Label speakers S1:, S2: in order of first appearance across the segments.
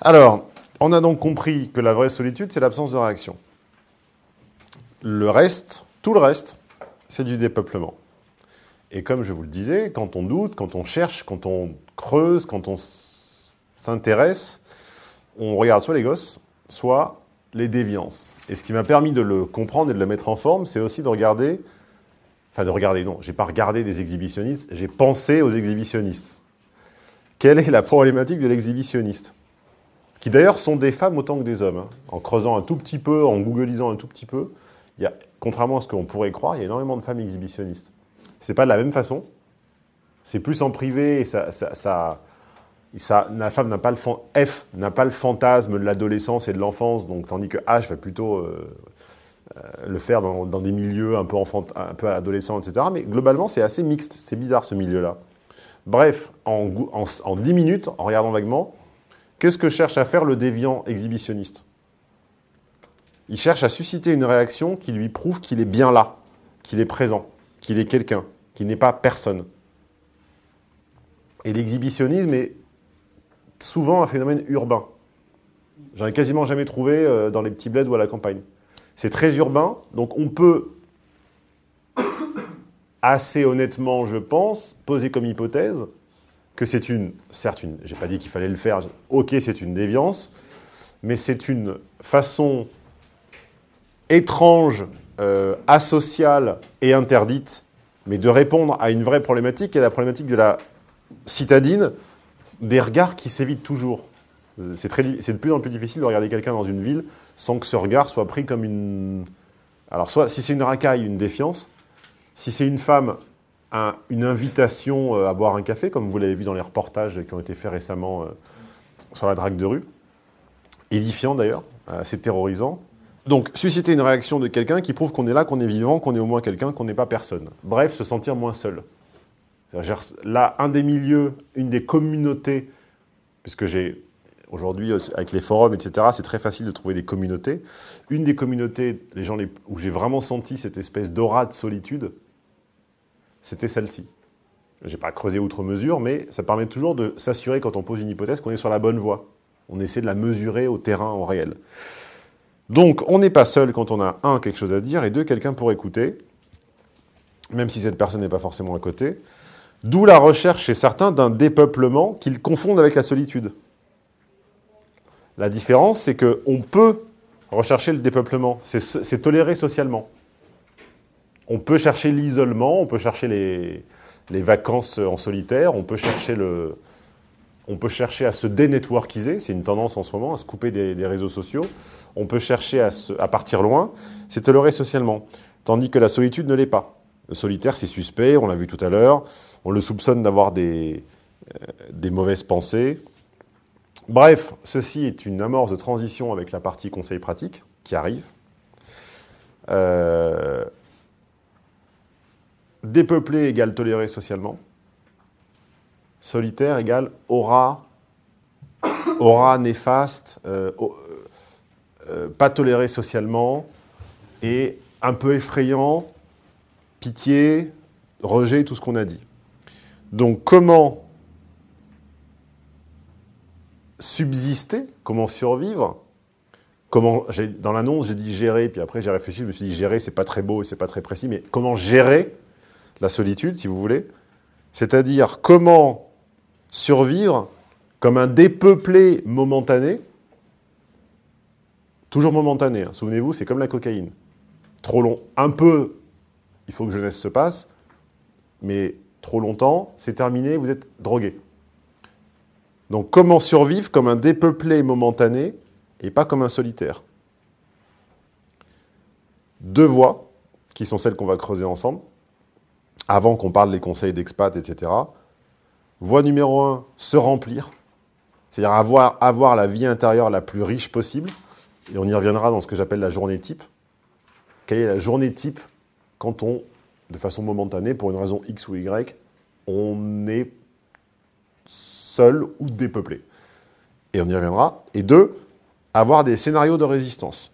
S1: Alors, on a donc compris que la vraie solitude, c'est l'absence de réaction. Le reste, tout le reste, c'est du dépeuplement. Et comme je vous le disais, quand on doute, quand on cherche, quand on creuse, quand on s'intéresse, on regarde soit les gosses, soit les déviances. Et ce qui m'a permis de le comprendre et de le mettre en forme, c'est aussi de regarder... Enfin, de regarder, non, j'ai pas regardé des exhibitionnistes, j'ai pensé aux exhibitionnistes. Quelle est la problématique de l'exhibitionniste ? Qui d'ailleurs sont des femmes autant que des hommes. Hein. En creusant un tout petit peu, en googlisant un tout petit peu, il y a, contrairement à ce qu'on pourrait croire, il y a énormément de femmes exhibitionnistes. C'est pas de la même façon. C'est plus en privé et la femme n'a pas F n'a pas le fantasme de l'adolescence et de l'enfance, donc tandis que H va plutôt le faire dans des milieux un peu adolescents, etc. Mais globalement, c'est assez mixte. C'est bizarre ce milieu-là. Bref, en 10 minutes, en regardant vaguement, qu'est-ce que cherche à faire le déviant exhibitionniste ? Il cherche à susciter une réaction qui lui prouve qu'il est bien là, qu'il est présent, qu'il est quelqu'un, qu'il n'est pas personne. Et l'exhibitionnisme est souvent un phénomène urbain. J'en ai quasiment jamais trouvé dans les petits bleds ou à la campagne. C'est très urbain, donc on peut assez honnêtement, je pense, poser comme hypothèse que c'est j'ai pas dit qu'il fallait le faire, ok, c'est une déviance, mais c'est une façon étrange, asociale et interdite, mais de répondre à une vraie problématique, qui est la problématique de la citadine, des regards qui s'évitent toujours. C'est de plus en plus difficile de regarder quelqu'un dans une ville sans que ce regard soit pris comme une... Alors, soit si c'est une racaille, une défiance, si c'est une femme, une invitation à boire un café, comme vous l'avez vu dans les reportages qui ont été faits récemment sur la drague de rue, édifiant d'ailleurs, assez terrorisant. Donc, susciter une réaction de quelqu'un qui prouve qu'on est là, qu'on est vivant, qu'on est au moins quelqu'un, qu'on n'est pas personne. Bref, se sentir moins seul. Là, un des milieux, une des communautés, puisque j'ai aujourd'hui, avec les forums, etc., c'est très facile de trouver des communautés. Une des communautés, où j'ai vraiment senti cette espèce d'aura de solitude, c'était celle-ci. Je n'ai pas creusé outre mesure, mais ça permet toujours de s'assurer, quand on pose une hypothèse, qu'on est sur la bonne voie. On essaie de la mesurer au terrain, au réel. Donc, on n'est pas seul quand on a, quelque chose à dire, et deux, quelqu'un pour écouter, même si cette personne n'est pas forcément à côté. D'où la recherche chez certains d'un dépeuplement qu'ils confondent avec la solitude. La différence, c'est qu'on peut rechercher le dépeuplement. C'est toléré socialement. On peut chercher l'isolement, on peut chercher les vacances en solitaire, on peut chercher à se dénetworkiser, c'est une tendance en ce moment, à se couper des réseaux sociaux. On peut chercher à partir loin, c'est toléré socialement. Tandis que la solitude ne l'est pas. Le solitaire, c'est suspect, on l'a vu tout à l'heure. On le soupçonne d'avoir des mauvaises pensées. Bref, ceci est une amorce de transition avec la partie conseil pratique qui arrive. Dépeupler égale toléré socialement. Solitaire égale aura néfaste, pas toléré socialement et un peu effrayant, pitié, rejet, tout ce qu'on a dit. Donc, comment subsister, comment survivre, dans l'annonce, j'ai dit gérer, puis après j'ai réfléchi, je me suis dit gérer, c'est pas très beau et c'est pas très précis, mais comment gérer la solitude, si vous voulez, c'est-à-dire comment survivre comme un dépeuplé momentané, toujours momentané, hein. Souvenez-vous, c'est comme la cocaïne. Trop long, un peu, il faut que jeunesse se passe, mais trop longtemps, c'est terminé, vous êtes drogué. Donc, comment survivre comme un dépeuplé momentané et pas comme un solitaire ? Deux voies, qui sont celles qu'on va creuser ensemble, avant qu'on parle des conseils d'expat, etc. Voie numéro 1, se remplir, c'est-à-dire avoir la vie intérieure la plus riche possible, et on y reviendra dans ce que j'appelle la journée type. Quelle est la journée type quand on, de façon momentanée, pour une raison X ou Y, on est seul ou dépeuplé. Et on y reviendra. Et deux, avoir des scénarios de résistance.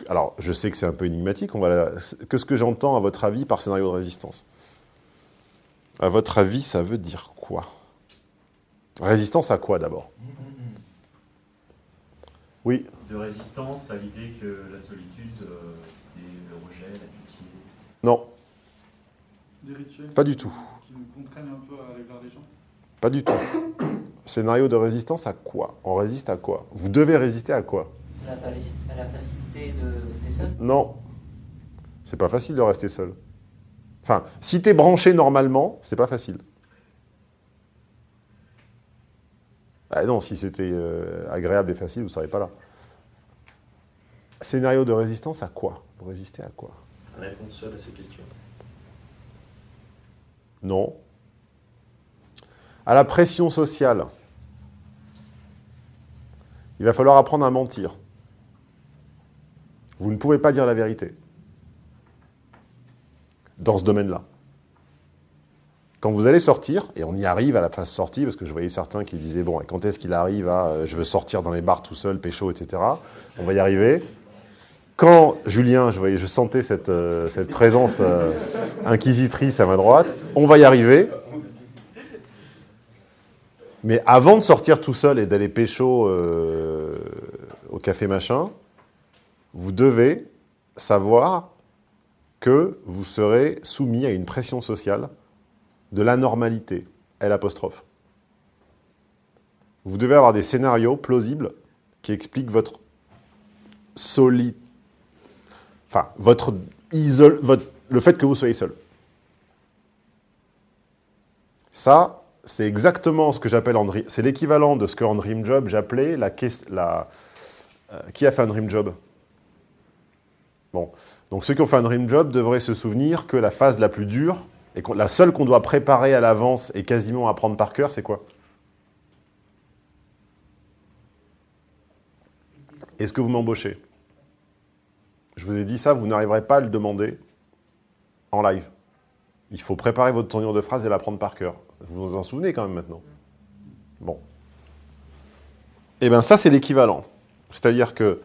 S1: Alors, je sais que c'est un peu énigmatique. Qu'est-ce que j'entends, à votre avis, par scénario de résistance ? À votre avis, ça veut dire quoi ? Résistance à quoi d'abord? Oui.
S2: De résistance à l'idée que la solitude, c'est le rejet, l'amitié.
S1: Non.
S3: Des rituels
S1: Pas du tout.
S3: qui nous contraignent un peu à aller vers les gens.
S1: Pas du tout. Scénario de résistance à quoi? On résiste à quoi? Vous devez résister à quoi?
S4: À la facilité de rester seul.
S1: Non. C'est pas facile de rester seul. Enfin, si t'es branché normalement, c'est pas facile. Ah non, si c'était agréable et facile, vous ne seriez pas là. Scénario de résistance à quoi? Vous résistez à quoi?
S2: Répondre seul à ces questions.
S1: Non. À la pression sociale. Il va falloir apprendre à mentir. Vous ne pouvez pas dire la vérité. Dans ce domaine-là. Quand vous allez sortir, et on y arrive à la phase sortie, parce que je voyais certains qui disaient, bon, et quand est-ce qu'il arrive à je veux sortir dans les bars tout seul, pécho, etc. On va y arriver. Quand, Julien, je sentais cette présence inquisitrice à ma droite, on va y arriver. Mais avant de sortir tout seul et d'aller pécho au café machin, vous devez savoir que vous serez soumis à une pression sociale de l'anormalité, L'. Vous devez avoir des scénarios plausibles qui expliquent votre le fait que vous soyez seul. Ça, c'est exactement ce que j'appelle c'est l'équivalent de ce qu'en Dream Job j'appelais qui a fait un Dream Job? Bon, donc ceux qui ont fait un Dream Job devraient se souvenir que la phase la plus dure et la seule qu'on doit préparer à l'avance et quasiment apprendre par cœur, c'est quoi? Est-ce que vous m'embauchez? Je vous ai dit ça, vous n'arriverez pas à le demander en live. Il faut préparer votre tournure de phrase et l'apprendre par cœur. Vous vous en souvenez quand même maintenant? Bon. Eh bien ça, c'est l'équivalent. C'est-à-dire que,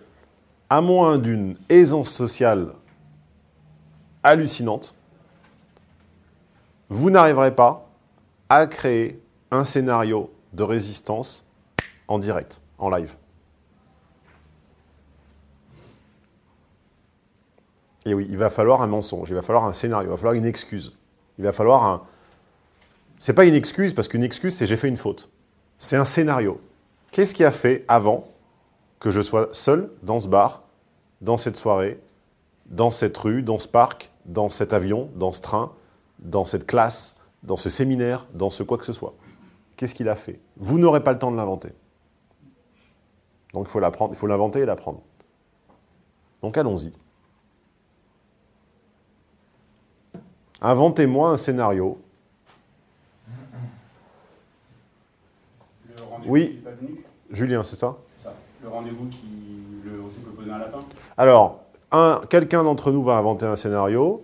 S1: à moins d'une aisance sociale hallucinante, vous n'arriverez pas à créer un scénario de résistance en direct, en live. Et oui, il va falloir un mensonge, il va falloir un scénario, il va falloir une excuse. Il va falloir un... C'est pas une excuse, parce qu'une excuse, c'est j'ai fait une faute. C'est un scénario. Qu'est-ce qui a fait avant que je sois seul dans ce bar, dans cette soirée, dans cette rue, dans ce parc, dans cet avion, dans ce train, dans cette classe, dans ce séminaire, dans ce quoi que ce soit? Qu'est-ce qu'il a fait? Vous n'aurez pas le temps de l'inventer. Donc il faut l'apprendre, il faut l'inventer et l'apprendre. Donc allons-y. Inventez-moi un scénario.
S5: Le rendez-vous
S1: Oui.
S5: qui n'est pas venu,
S1: Julien, c'est ça?
S5: c'est ça. Le rendez-vous on s'est proposé un lapin.
S1: Alors, quelqu'un d'entre nous va inventer un scénario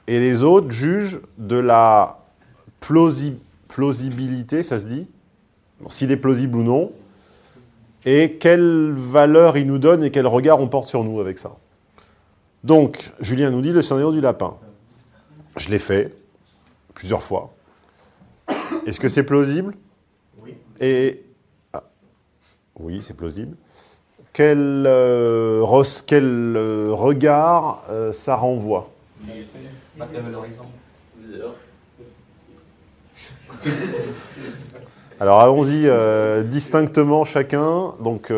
S1: et les autres jugent de la plausibilité, ça se dit? S'il est plausible ou non, et quelle valeur il nous donne et quel regard on porte sur nous avec ça. Donc, Julien nous dit le scénario du lapin. Je l'ai fait plusieurs fois. Est-ce que c'est plausible?
S2: Oui.
S1: Oui, c'est plausible. Quel regard ça renvoie?
S4: Pas de l'horizon.
S1: Alors allons-y distinctement chacun. Donc
S3: Ça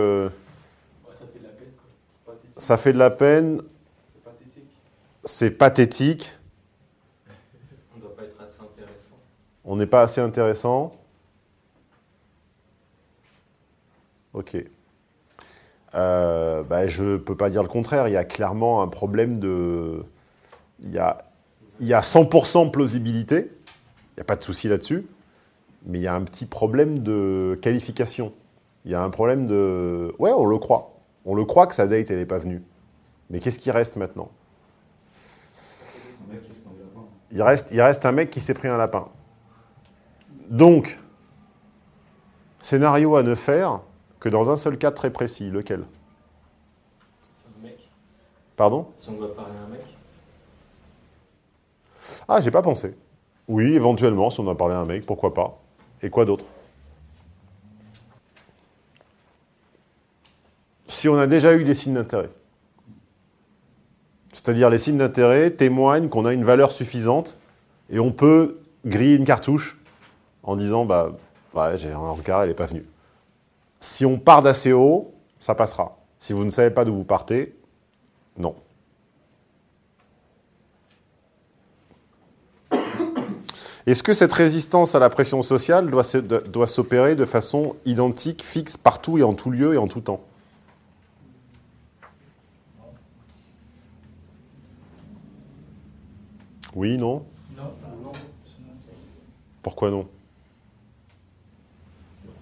S3: fait de la peine, quoi.
S1: ça fait de la peine,
S3: C'est pathétique.
S1: c'est pathétique,
S2: On ne doit pas être assez intéressant.
S1: on n'est pas assez intéressant. Ok. Je ne peux pas dire le contraire. Il y a clairement un problème de... Il y a 100% plausibilité. Il n'y a pas de souci là-dessus. Mais il y a un petit problème de qualification. Il y a un problème de... Ouais, on le croit. On le croit que sa date, elle n'est pas venue. Mais qu'est-ce qui reste maintenant? Il reste un mec qui s'est pris un lapin. Donc, scénario à ne faire que dans un seul cas très précis. Lequel?
S2: C'est un mec.
S1: Pardon?
S2: Si on doit parler à un mec.
S1: Ah, j'ai pas pensé. Oui, éventuellement, si on doit parler à un mec, pourquoi pas. Et quoi d'autre? si on a déjà eu des signes d'intérêt. C'est-à-dire les signes d'intérêt témoignent qu'on a une valeur suffisante et on peut griller une cartouche en disant bah ouais, j'ai un encart, elle n'est pas venue. Si on part d'assez haut, ça passera. Si vous ne savez pas d'où vous partez, non. Est-ce que cette résistance à la pression sociale doit s'opérer de façon identique, fixe, partout et en tout lieu et en tout temps? Oui, non?
S6: Non.
S1: Pourquoi non?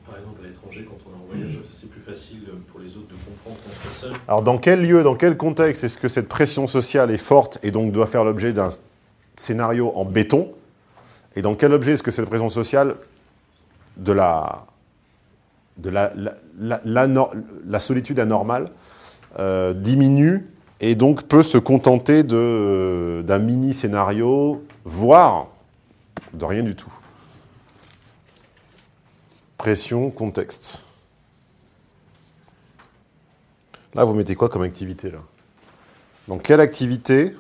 S7: Par exemple, à l'étranger, quand on est en voyage, c'est plus facile pour les autres de comprendre qu'on soit seul.
S1: Alors dans quel lieu, dans quel contexte est-ce que cette pression sociale est forte et donc doit faire l'objet d'un scénario en béton? Et dans quel objet est-ce que cette pression sociale de la solitude anormale diminue et donc peut se contenter d'un mini-scénario, voire de rien du tout? Pression, contexte. Là, vous mettez quoi comme activité, là? Dans quelle activité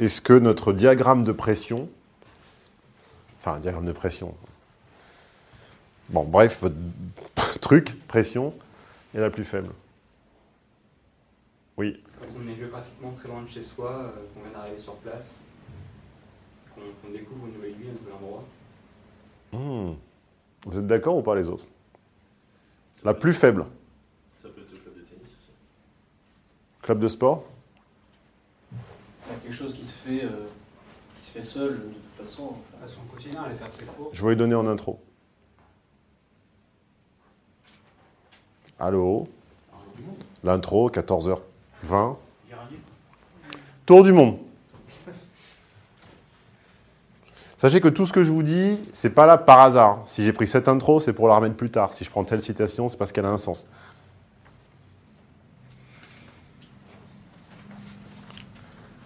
S1: est-ce que notre diagramme de pression, enfin, diagramme de pression, bon, bref, votre truc, pression, est la plus faible? Oui.
S5: Quand on est géographiquement très loin de chez soi, qu'on vient d'arriver sur place, qu'on découvre une nouvelle ville, un nouvel endroit.
S1: Vous êtes d'accord ou pas, les autres? La plus faible.
S7: Ça peut être le club de tennis aussi.
S1: Club de sport?
S6: Il y a quelque chose qui se fait seul, de toute façon.
S5: À son quotidien, aller faire ses cours.
S1: Je vais lui donner en intro. Allô? L'intro, 14h20. Tour du monde. Sachez que tout ce que je vous dis, c'est pas là par hasard. Si j'ai pris cette intro, c'est pour la remettre plus tard. Si je prends telle citation, c'est parce qu'elle a un sens.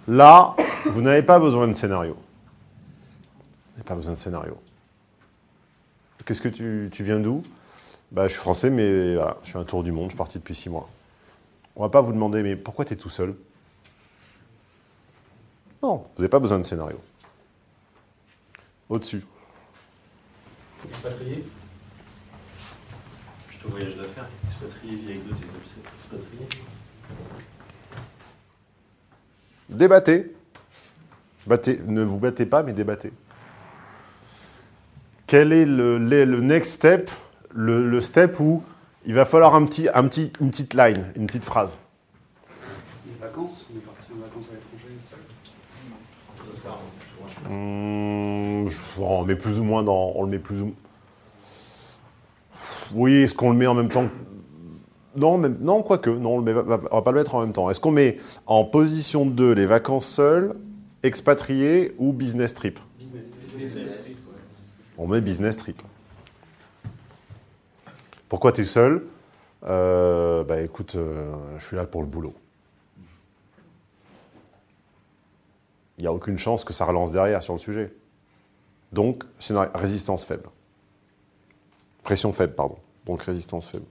S1: Là, vous n'avez pas besoin de scénario. Vous n'avez pas besoin de scénario. Qu'est-ce que tu viens d'où? Bah, je suis français, mais voilà, je fais un tour du monde, je suis parti depuis 6 mois. On va pas vous demander, mais pourquoi tu es tout seul? Non, vous n'avez pas besoin de scénario. Au-dessus.
S7: Expatrié. Plutôt voyage d'affaires. Expatrié, vie avec d'autres, c'est expatrié.
S1: Débattez. Ne vous battez pas, mais débattez. Quel est le next step, le step où il va falloir une petite line, une petite phrase?
S5: Les vacances, on est parti en vacances à l'étranger.
S1: On le met plus ou moins dans... On le met plus ou... Oui, est-ce qu'on le met en même temps? Non, quoique. Non, on va pas le mettre en même temps. Est-ce qu'on met en position 2 les vacances seules, expatriés ou business trip? On met business trip. Pourquoi tu es seul? Bah écoute, je suis là pour le boulot. Il n'y a aucune chance que ça relance derrière sur le sujet. Donc, c'est une résistance faible. Pression faible, pardon. Donc, résistance faible.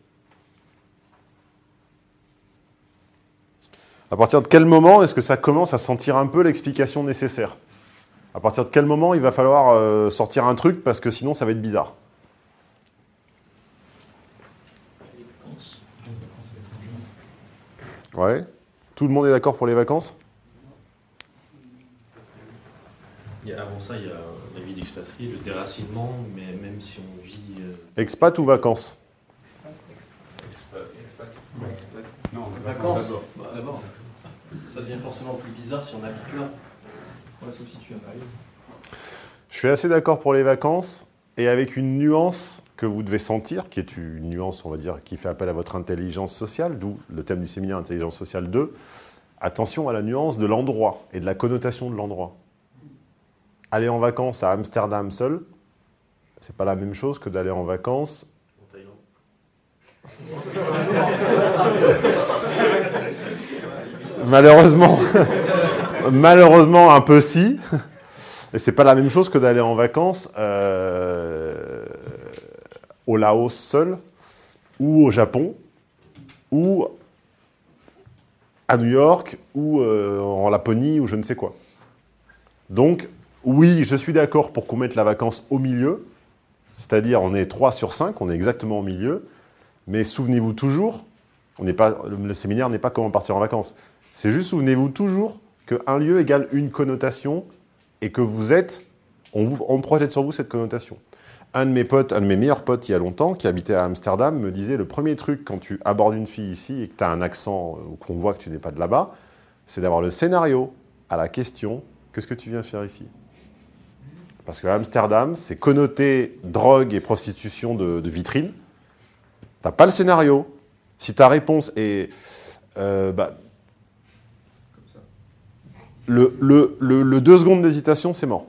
S1: À partir de quel moment est-ce que ça commence à sentir un peu l'explication nécessaire? À partir de quel moment il va falloir sortir un truc parce que sinon ça va être bizarre? Ouais. Tout le monde est d'accord pour les vacances?
S7: Avant ça, il y a la vie d'expatrié, le déracinement, mais même si on vit...
S1: Expat ou vacances?
S5: Non,
S6: Vacances.
S7: D'abord. Ça devient forcément plus bizarre si on habite là.
S6: Ouais, sauf si tu viens d'arriver.
S1: Je suis assez d'accord pour les vacances, et avec une nuance que vous devez sentir, qui est une nuance, on va dire, qui fait appel à votre intelligence sociale, d'où le thème du séminaire Intelligence sociale 2. Attention à la nuance de l'endroit et de la connotation de l'endroit. Aller en vacances à Amsterdam seul, c'est pas la même chose que d'aller en vacances
S7: En Thaïlande.
S1: Malheureusement un peu si. Et c'est pas la même chose que d'aller en vacances au Laos seul, ou au Japon, ou à New York ou en Laponie ou je ne sais quoi. Donc, oui, je suis d'accord pour qu'on mette la vacance au milieu, c'est-à-dire on est 3 sur 5, on est exactement au milieu, mais souvenez-vous toujours, le séminaire n'est pas comment partir en vacances, c'est juste souvenez-vous toujours qu'un lieu égale une connotation et que vous êtes, on projette sur vous cette connotation. Un de mes meilleurs potes il y a longtemps, qui habitait à Amsterdam, me disait le premier truc quand tu abordes une fille ici et que tu as un accent ou qu'on voit que tu n'es pas de là-bas, c'est d'avoir le scénario à la question « Qu'est-ce que tu viens faire ici ?» Parce qu'à Amsterdam, c'est connoté drogue et prostitution de vitrine. Tu n'as pas le scénario. Si ta réponse est... le 2 secondes d'hésitation, c'est mort.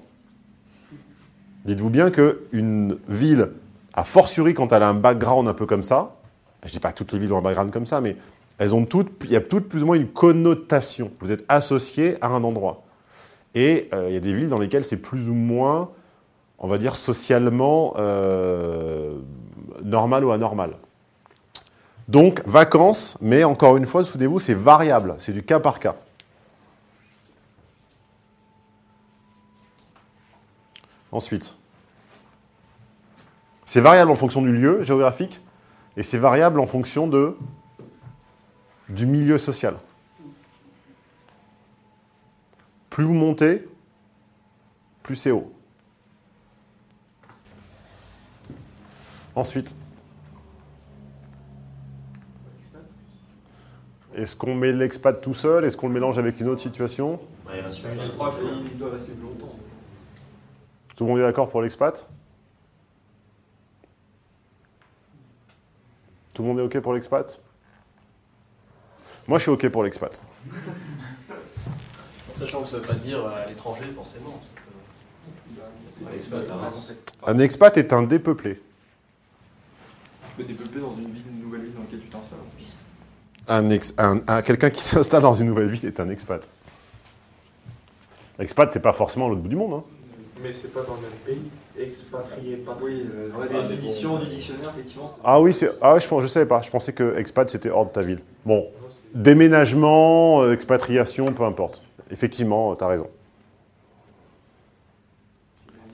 S1: Dites-vous bien qu'une ville, a fortiori quand elle a un background un peu comme ça, je ne dis pas que toutes les villes ont un background comme ça, mais il y a toutes plus ou moins une connotation. Vous êtes associé à un endroit. Et il y a des villes dans lesquelles c'est plus ou moins, on va dire, socialement normal ou anormal. Donc, vacances, mais encore une fois, souvenez-vous, c'est variable, c'est du cas par cas. Ensuite, c'est variable en fonction du lieu géographique et c'est variable en fonction du milieu social. Plus vous montez, plus c'est haut. Ensuite, est-ce qu'on met l'expat tout seul? Est-ce qu'on le mélange avec une autre situation?
S7: Ouais, il reste pas une
S3: Je
S7: autre
S3: crois
S7: question.
S3: qu'il doit rester plus longtemps.
S1: Tout le monde est d'accord pour l'expat? Tout le monde est OK pour l'expat? Moi, je suis OK pour l'expat.
S6: Sachant que ça ne veut pas dire à l'étranger, forcément.
S1: Un expat est un dépeuplé.
S3: Tu peux développer dans une nouvelle ville dans laquelle tu t'installes.
S1: Quelqu'un qui s'installe dans une nouvelle ville est un expat. Expat, c'est pas forcément à l'autre bout du monde. Hein.
S3: Mais c'est pas dans le même pays. Expatrié, pas. Oui, la vraie définition du dictionnaire, effectivement.
S1: Ah oui, je savais pas. Je pensais que expat, c'était hors de ta ville. Bon, déménagement, expatriation, peu importe. Effectivement, tu as raison.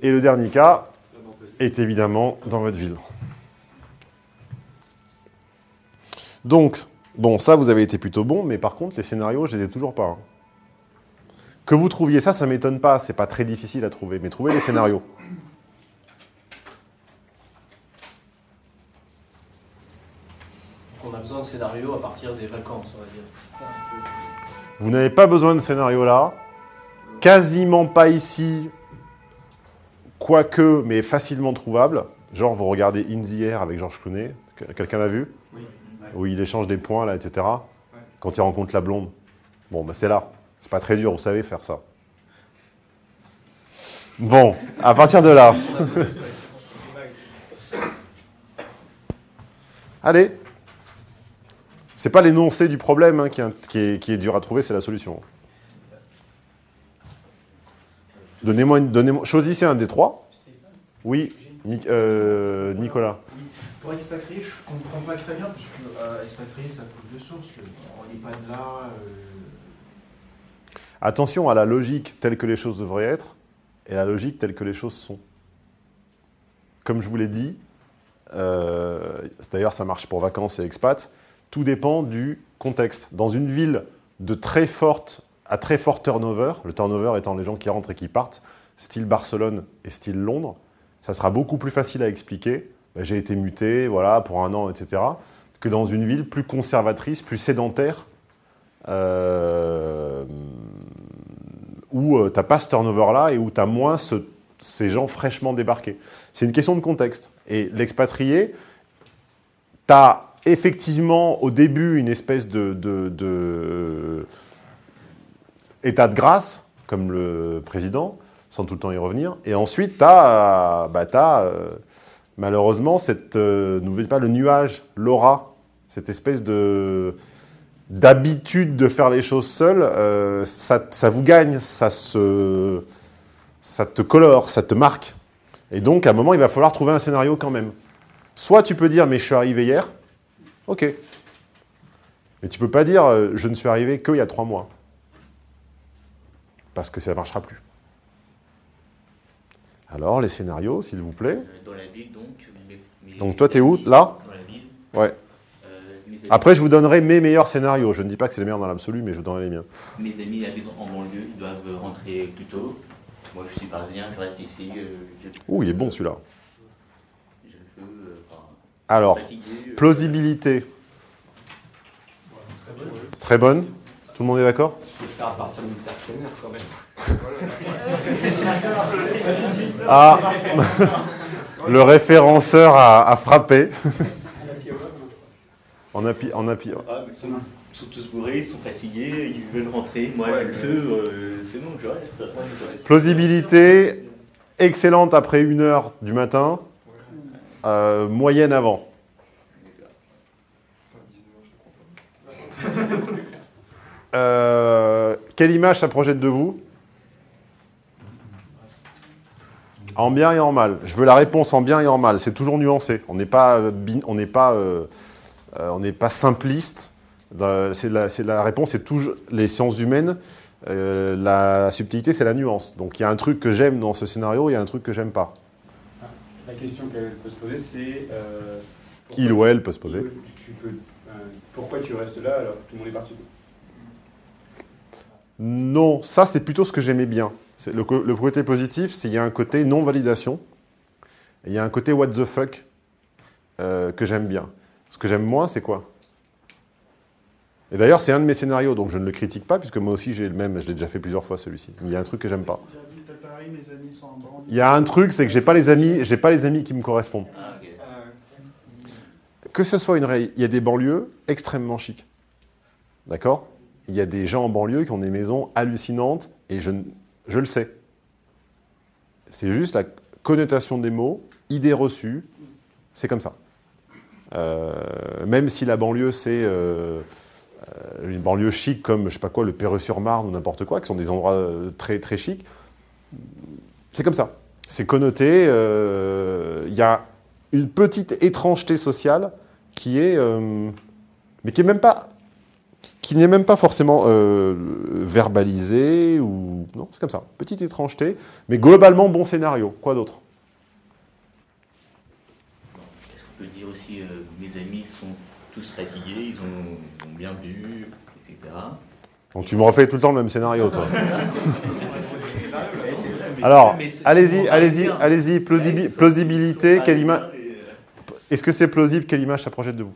S1: Et le dernier cas est évidemment dans votre ville. Donc, bon, ça, vous avez été plutôt bon, mais par contre, les scénarios, je les ai toujours pas. Hein. Que vous trouviez ça, ça ne m'étonne pas. C'est pas très difficile à trouver, mais trouvez les scénarios.
S6: On a besoin de scénarios à partir des vacances, on va dire.
S1: Vous n'avez pas besoin de scénario là. Quasiment pas ici, quoique, mais facilement trouvable. Genre, vous regardez In the Air avec Georges Clooney. Quelqu'un l'a vu?
S3: Oui.
S1: Où il échange des points, là, etc. Quand il rencontre la blonde. Bon, bah c'est là. C'est pas très dur, vous savez faire ça. Bon, à partir de là. Allez. C'est pas l'énoncé du problème hein, qui est dur à trouver, c'est la solution. Donnez-moi, choisissez un des trois. Oui, Nicolas.
S8: Oui. Pour expatrier, je ne comprends pas très bien, parce que expatrier, ça coule de source. On n'est pas de là.
S1: Attention à la logique telle que les choses devraient être et à la logique telle que les choses sont. Comme je vous l'ai dit, d'ailleurs ça marche pour vacances et expats, tout dépend du contexte. Dans une ville à très fort turnover, le turnover étant les gens qui rentrent et qui partent, style Barcelone et style Londres, ça sera beaucoup plus facile à expliquer. J'ai été muté, voilà, pour 1 an, etc. Que dans une ville plus conservatrice, plus sédentaire, où tu n'as pas ce turnover-là et où tu as moins ces gens fraîchement débarqués. C'est une question de contexte. Et l'expatrié, tu as effectivement au début une espèce de état de grâce, comme le président, sans tout le temps y revenir. Et ensuite, tu as, malheureusement n'oubliez pas le nuage, l'aura, cette espèce d'habitude de faire les choses seul, ça vous gagne, ça te colore, ça te marque. Et donc, à un moment, il va falloir trouver un scénario quand même. Soit tu peux dire, mais je suis arrivé hier, ok. Mais tu peux pas dire je ne suis arrivé qu'il y a 3 mois. Parce que ça ne marchera plus. Alors, les scénarios, s'il vous plaît.
S9: Dans la ville, donc.
S1: Donc, toi, t'es où? Là?
S9: Dans la ville.
S1: Ouais.
S9: Mes amis,
S1: Après, je vous donnerai mes meilleurs scénarios. Je ne dis pas que c'est les meilleurs dans l'absolu, mais je vous donnerai les miens.
S9: mes amis habitent en banlieue, ils doivent rentrer plus tôt. Moi, je suis parisien, je reste ici.
S1: Ouh, il est bon celui-là.
S9: Je peux.
S1: Alors,
S9: fatigué,
S1: plausibilité. Très bonne. Tout le monde est d'accord?
S5: J'espère à partir d'une certaine heure quand même.
S1: Ah, le référenceur a frappé. En appui.
S9: Ah, mais ils sont tous bourrés, ils sont fatigués, ils veulent rentrer. Moi, le feu, c'est bon, je reste.
S1: Plausibilité, excellente après 1h du matin, moyenne avant. Quelle image ça projette de vous? En bien et en mal. Je veux la réponse en bien et en mal. C'est toujours nuancé. On n'est pas simpliste. La réponse, c'est toujours les sciences humaines. La subtilité, c'est la nuance. Donc, il y a un truc que j'aime dans ce scénario, il y a un truc que j'aime pas.
S5: La question qu'elle peut se poser, c'est...
S1: Il ou elle peut se poser.
S5: Pourquoi tu restes là alors que tout le monde est parti?
S1: Non, ça, c'est plutôt ce que j'aimais bien. Le côté positif, c'est qu'il y a un côté non-validation. Et il y a un côté what the fuck que j'aime bien. Ce que j'aime moins, c'est quoi? Et d'ailleurs, c'est un de mes scénarios, donc je ne le critique pas, puisque moi aussi, j'ai le même, je l'ai déjà fait plusieurs fois, celui-ci. Mais il y a un truc que j'aime pas.
S8: J'habite à Paris, mes amis sont en banlieue.
S1: Il y a un truc, c'est que j'ai pas les amis qui me correspondent.
S9: Ah, ok.
S1: Que ce soit il y a des banlieues extrêmement chics. D'accord? Il y a des gens en banlieue qui ont des maisons hallucinantes, et je le sais. C'est juste la connotation des mots, idée reçue, c'est comme ça. Même si la banlieue, c'est une banlieue chic comme, je sais pas quoi, le Perreux-sur-Marne ou n'importe quoi, qui sont des endroits très, très chics, c'est comme ça. C'est connoté, il y a une petite étrangeté sociale qui est... mais qui n'est même pas forcément verbalisée, ou... Non, c'est comme ça. Petite étrangeté, mais globalement, bon scénario. Quoi d'autre?
S9: Est-ce qu'on peut dire aussi, mes amis sont tous fatigués, ils ont bien bu, etc.
S1: Donc tu me refais tout le temps le même scénario, toi. Alors, allez-y, plausibilité, quelle image... Est-ce que c'est plausible? Quelle image ça projette de vous?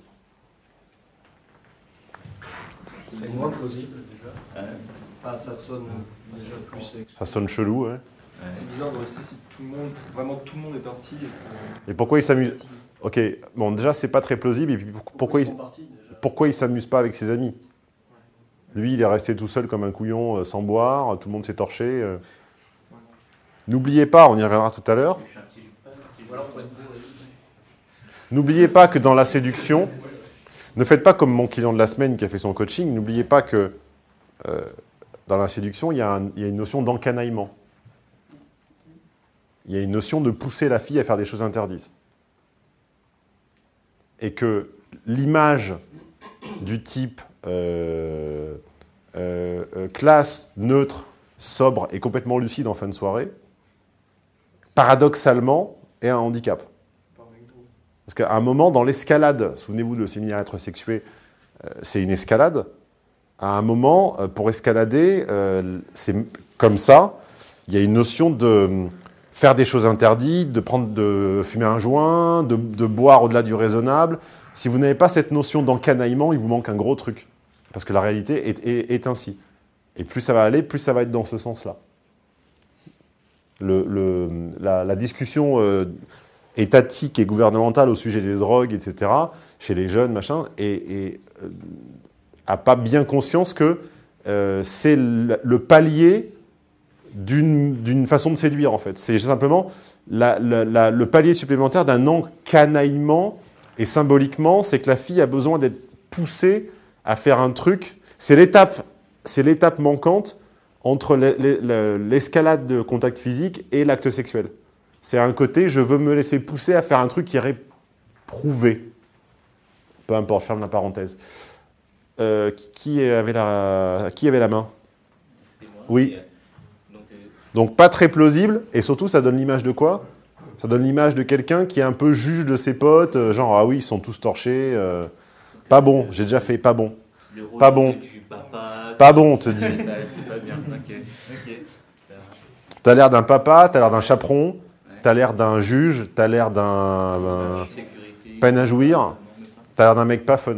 S6: C'est moins plausible déjà. Ça sonne déjà plus.
S1: Ça sonne chelou, ouais.
S3: C'est bizarre de rester si vraiment tout le monde est parti.
S1: Et pourquoi il s'amuse? Ok, bon, déjà, c'est pas très plausible. Et puis, pourquoi il s'amuse pas avec ses amis? Lui, il est resté tout seul comme un couillon, sans boire. Tout le monde s'est torché. N'oubliez pas, on y reviendra tout à l'heure. N'oubliez pas que dans la séduction, ne faites pas comme mon client de la semaine qui a fait son coaching. N'oubliez pas que dans la séduction, il y a une notion d'encanaillement. Il y a une notion de pousser la fille à faire des choses interdites. Et que l'image du type classe, neutre, sobre et complètement lucide en fin de soirée, paradoxalement, est un handicap. Parce qu'à un moment, dans l'escalade, souvenez-vous de le séminaire être sexué, c'est une escalade. À un moment, pour escalader, c'est comme ça, il y a une notion de faire des choses interdites, de fumer un joint, de boire au-delà du raisonnable. Si vous n'avez pas cette notion d'encanaillement, il vous manque un gros truc. Parce que la réalité est ainsi. Et plus ça va aller, plus ça va être dans ce sens-là. La discussion étatique et gouvernementale au sujet des drogues, etc., chez les jeunes, machin, n'a pas bien conscience que c'est le palier d'une façon de séduire, en fait. C'est simplement le palier supplémentaire d'un encanaillement, et symboliquement, c'est que la fille a besoin d'être poussée à faire un truc. C'est l'étape manquante entre l'escalade de contact physique et l'acte sexuel. C'est un côté, je veux me laisser pousser à faire un truc qui est prouvé. Peu importe, je ferme la parenthèse. Qui avait la main?
S9: C'était moi.
S1: Oui.
S9: Donc,
S1: Donc pas très plausible, et surtout ça donne l'image de quoi? Ça donne l'image de quelqu'un qui est un peu juge de ses potes, genre ah oui, ils sont tous torchés, pas bon, j'ai déjà fait, pas bon.
S9: le rôle
S1: Pas bon.
S9: du papa.
S1: Pas bon, on te dit.
S9: C'est pas bien. Ok.
S1: T'as l'air d'un papa, t'as l'air d'un chaperon,
S9: Ouais.
S1: t'as l'air d'un juge, t'as l'air d'un
S9: Sécurité.
S1: peine à jouir, t'as l'air d'un mec pas fun.